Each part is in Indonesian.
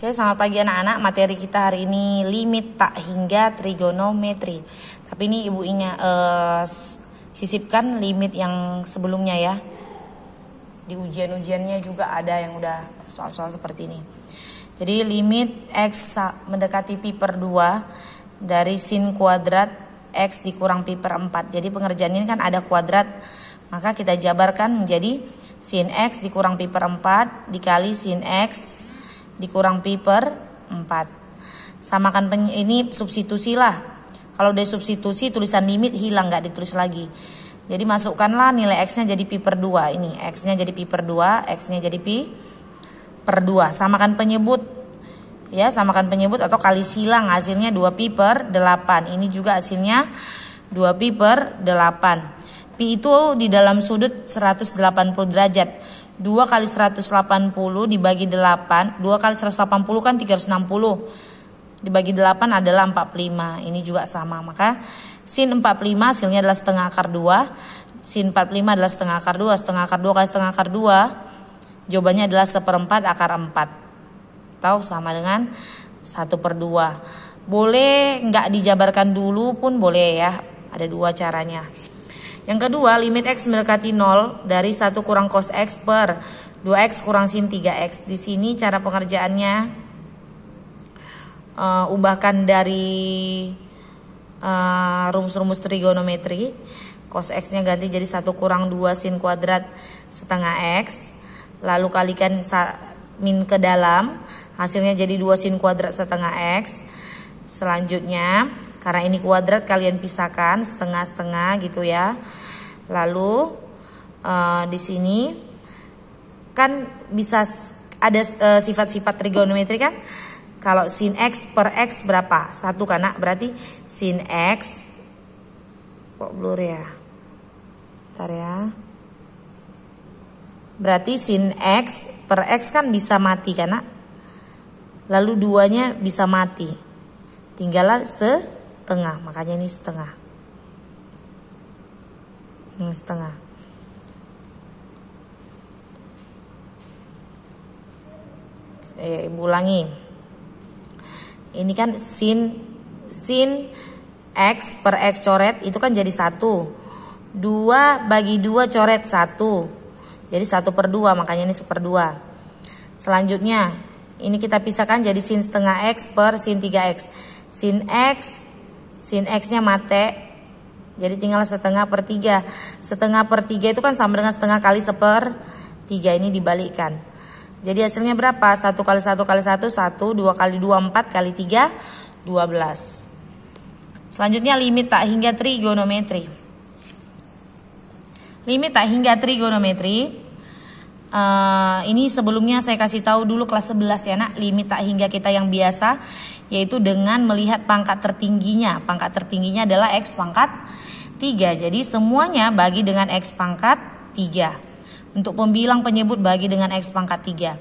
Oke, selamat pagi anak-anak. Materi kita hari ini limit tak hingga trigonometri. Tapi ini ibu ingat sisipkan limit yang sebelumnya ya. Di ujian-ujiannya juga ada yang udah soal-soal seperti ini. Jadi limit x mendekati pi per 2 dari sin kuadrat x dikurang pi per 4. Jadi pengerjaan ini kan ada kuadrat, maka kita jabarkan menjadi sin x dikurang pi per 4 dikali sin x dikurang pi per 4. Samakan ini substitusi lah. Kalau udah substitusi tulisan limit hilang, nggak ditulis lagi. Jadi masukkanlah nilai x-nya jadi pi per 2. Ini x-nya jadi pi per 2, x-nya jadi pi per 2. Samakan penyebut. Ya, samakan penyebut atau kali silang, hasilnya 2 pi per 8. Ini juga hasilnya 2 pi per 8. Pi itu di dalam sudut 180 derajat. 2 kali 180 dibagi 8. 2 kali 180 kan 360. Dibagi 8 adalah 45. Ini juga sama. Maka sin 45 hasilnya adalah setengah akar 2. Sin 45 adalah setengah akar 2. Setengah akar 2 kali setengah akar 2. Jawabannya adalah 1/4 akar 4. Atau sama dengan 1/2. Boleh nggak dijabarkan dulu pun boleh ya. Ada dua caranya. Yang kedua, limit x mendekati 0 dari 1 kurang cos x per 2x kurang sin 3x. Di sini cara pengerjaannya ubahkan dari rumus-rumus trigonometri. Cos x-nya ganti jadi 1 kurang 2 sin kuadrat setengah x. Lalu kalikan min ke dalam. Hasilnya jadi 2 sin kuadrat setengah x. Selanjutnya, karena ini kuadrat kalian pisahkan setengah-setengah gitu ya. Lalu di sini kan bisa ada sifat-sifat trigonometri kan. Kalau sin x per x berapa? 1 kan nak? Berarti sin x, kok blur ya? Bentar ya. Berarti sin x per x kan bisa mati kan nak? Lalu 2-nya bisa mati. Tinggallah setengah, makanya ini setengah. Ini setengah. Ibu ulangi. Ini kan sin x per x coret itu kan jadi 1. 2 bagi 2 coret 1. Jadi 1/2, makanya ini 1/2. Selanjutnya, ini kita pisahkan jadi sin setengah x per sin 3x. Sin x-nya mate. Jadi tinggal setengah per 3. Setengah per 3 itu kan sama dengan setengah kali 1/3. Ini dibalikkan. Jadi hasilnya berapa? 1 kali 1 kali 1, 1. 2 kali 2, 4. Kali 3, 12. Selanjutnya limit tak hingga trigonometri. Limit tak hingga trigonometri. Ini sebelumnya saya kasih tahu dulu kelas 11 ya nak. Limit tak hingga kita yang biasa, yaitu dengan melihat pangkat tertingginya. Pangkat tertingginya adalah x pangkat 3. Jadi semuanya bagi dengan x pangkat 3. Untuk pembilang penyebut bagi dengan x pangkat 3.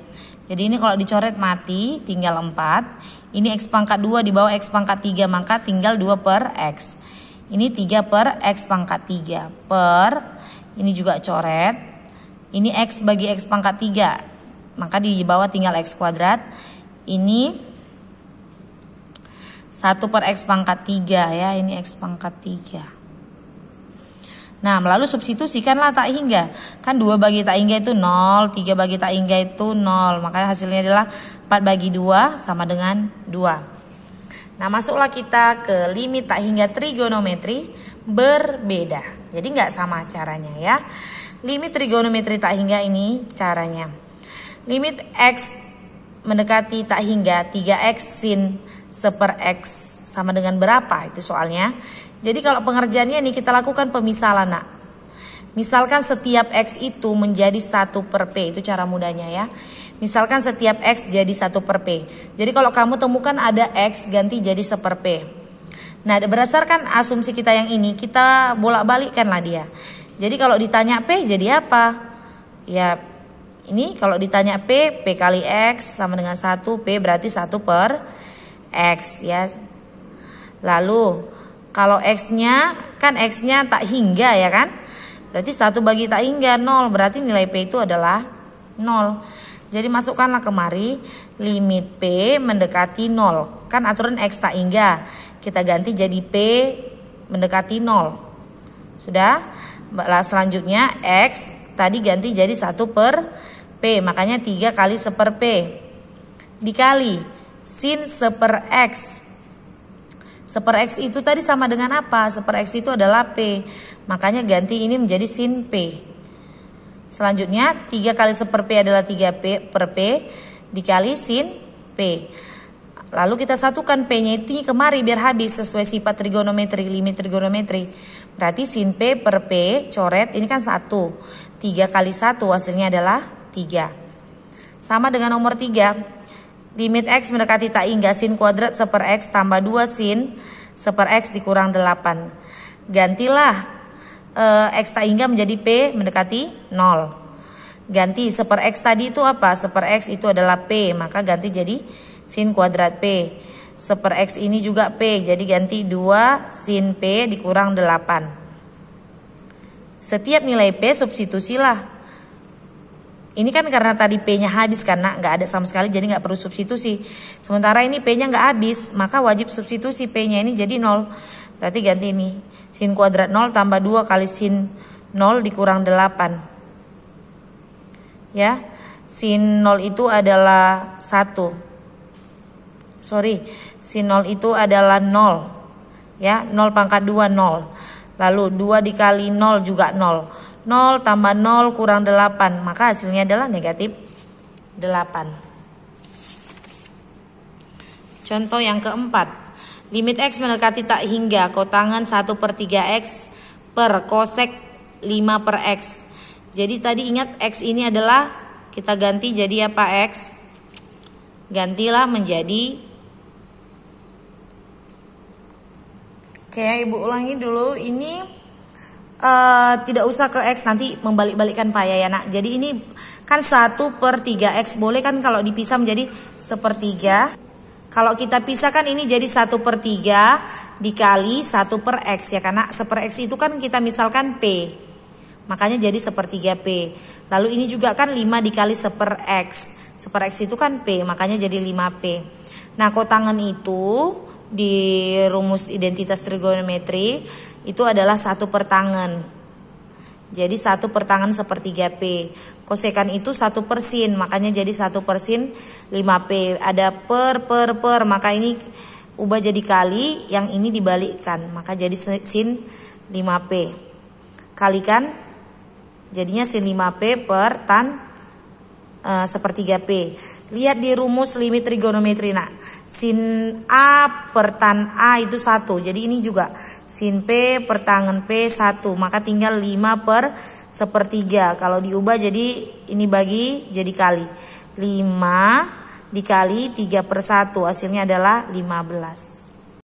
Jadi ini kalau dicoret mati tinggal 4. Ini x pangkat 2 di bawah x pangkat 3, maka tinggal 2 per x. Ini 3 per x pangkat 3 per, ini juga coret. Ini x bagi x pangkat 3, maka di bawah tinggal x kuadrat. Ini 1 per x pangkat 3 ya, ini x pangkat 3. Nah, melalui substitusikanlah tak hingga. Kan 2 bagi tak hingga itu 0, 3 bagi tak hingga itu 0. Maka hasilnya adalah 4 bagi 2 sama dengan 2. Nah, masuklah kita ke limit tak hingga trigonometri berbeda. Jadi nggak sama caranya ya. Limit trigonometri tak hingga ini caranya. Limit x mendekati tak hingga 3x sin 1/x sama dengan berapa? Itu soalnya. Jadi kalau pengerjaannya ini kita lakukan pemisalan nak. Misalkan setiap x itu menjadi 1 per p. Itu cara mudahnya ya. Misalkan setiap x jadi 1 per p. Jadi kalau kamu temukan ada x ganti jadi 1 per p. Nah, berdasarkan asumsi kita yang ini, kita bolak-balikkanlah dia. Jadi kalau ditanya P jadi apa? Ya ini kalau ditanya P kali X sama dengan 1. P berarti 1 per X ya. Lalu kalau X-nya kan X-nya tak hingga ya kan? Berarti 1 bagi tak hingga 0. Berarti nilai P itu adalah 0. Jadi masukkanlah kemari limit P mendekati 0. Kan aturan X tak hingga. Kita ganti jadi P mendekati 0. Sudah? Selanjutnya X tadi ganti jadi 1 per P. Makanya 3 kali 1 per P. Dikali sin 1 per X. 1 per X itu tadi sama dengan apa? 1 per X itu adalah P. Makanya ganti ini menjadi sin P. Selanjutnya 3 kali 1 per P adalah 3 P per P dikali sin P. Lalu kita satukan P-nya ini kemari biar habis sesuai sifat trigonometri, limit trigonometri. Berarti sin P per P coret ini kan 1. 3 kali 1 hasilnya adalah 3. Sama dengan nomor 3. Limit X mendekati tak hingga sin kuadrat 1 per X tambah 2 sin 1 per X dikurang 8. Gantilah X tak hingga menjadi P mendekati 0. Ganti 1 per X tadi itu apa? 1 per X itu adalah P. Maka ganti jadi sin kuadrat P. 1 per X ini juga P. Jadi ganti 2 sin P dikurang 8. Setiap nilai P substitusilah. Ini kan karena tadi P-nya habis karena nggak ada sama sekali. Jadi nggak perlu substitusi. Sementara ini P-nya nggak habis. Maka wajib substitusi P-nya ini jadi 0. Berarti ganti ini. Sin kuadrat 0 tambah 2 kali sin 0 dikurang 8. Ya. Sin 0 itu adalah 1. Sin 0 itu adalah 0. Ya, 0 pangkat 2 0. Lalu 2 dikali 0 juga 0. 0 tambah 0 kurang 8. Maka hasilnya adalah negatif 8. Contoh yang keempat. Limit X mendekati tak hingga kotangan 1 per 3X per kosek 5 per X. Jadi tadi ingat X ini adalah kita ganti jadi apa X? Gantilah menjadi. Oke, Ibu ulangi dulu. Ini tidak usah ke X, nanti membalik-balikkan Pak ya nak. Jadi ini kan 1 per 3X. Boleh kan kalau dipisah menjadi 1/3. Kalau kita pisahkan ini jadi 1 per 3 dikali 1 per X ya. Karena 1 per X itu kan kita misalkan P. Makanya jadi 1/3 P. Lalu ini juga kan 5 dikali 1 per X. 1 per X itu kan P. Makanya jadi 5P. Nah kotangan itu di rumus identitas trigonometri itu adalah 1 per tangen. Jadi 1 per tangen 1/3 P. Kosekan itu 1 per sin. Makanya jadi 1 per sin 5P. Ada per. Maka ini ubah jadi kali. Yang ini dibalikkan. Maka jadi sin 5P. Kalikan. Jadinya sin 5P per tan 1/3P. Lihat di rumus limit trigonometri nak. Sin A per tan A itu 1. Jadi ini juga sin P per tangen P 1. Maka tinggal 5 per 1/3. Kalau diubah jadi ini bagi jadi kali. 5 dikali 3/1. Hasilnya adalah 15.